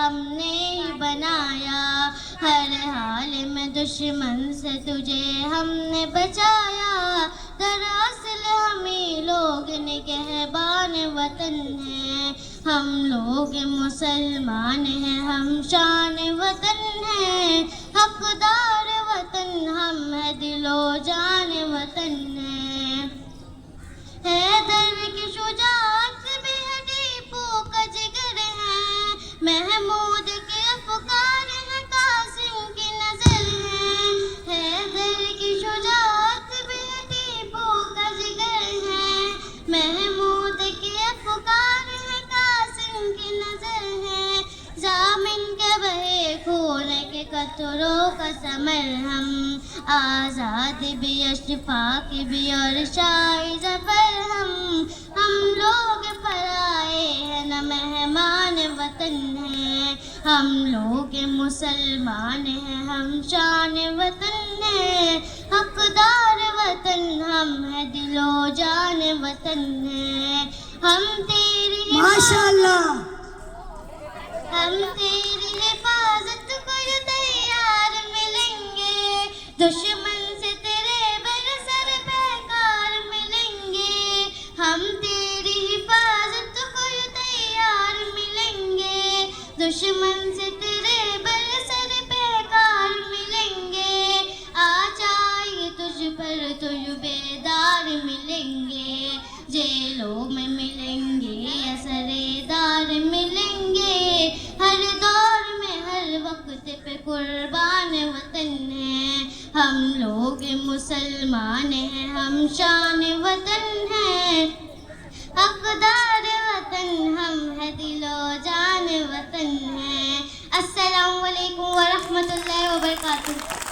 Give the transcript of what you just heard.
ہم نے ہی بنایا، ہر حال میں دشمن سے تجھے ہم نے بچایا، دراصل ہمیں لوگ نگہبان وطن ہیں، ہم لوگ مسلمان ہیں، ہم شان وطن ہیں، حقدار وطن ہم ہے، دل و جان وطن ہیں۔ حیدر کی شجاعت بھی ہے، ٹیپو کا جگر ہے، محمود کے افکار ہیں، قاسم کی نظر ہے، حیدر کی شجاعت بھی ہے، ٹیپو کا جگر ہے، محمود کے افکار ہیں، قاسم کی نظر ہے، ضامن کے بہے خون کے قطروں کا ثمر ہم، آزاد بھی اشفاق بھی اور شاہ ظفر ہم لوگ پرائے ہیں نہ مہمان وطن ہیں، ہم لوگ مسلمان ہیں، ہم شان وطن ہیں، حقدار وطن ہم ہے، دل و جان وطن ہیں، ہم تیری ماشاءاللہ ہم تیری حفاظت کو یوں تیار ملیں گے، دشمن سے تیرے برسر پیکار ملیں گے، ہم تیری حفاظت کو یوں تیار ملیں گے، دشمن سے تیرے برسر پیکار ملیں گے، آ جائے تجھ پر تو یوں بیدار ملیں گے، جیلوں میں ملیں گے اثرے دار ملیں گے، ہر دور میں ہر وقت پہ قربان وطن ہیں، ہم لوگ مسلمان ہیں، ہم شان وطن ہیں، حقدار وطن ہم ہے، دل و جان وطن ہیں۔ السلام علیکم ورحمۃ اللہ وبرکاتہ۔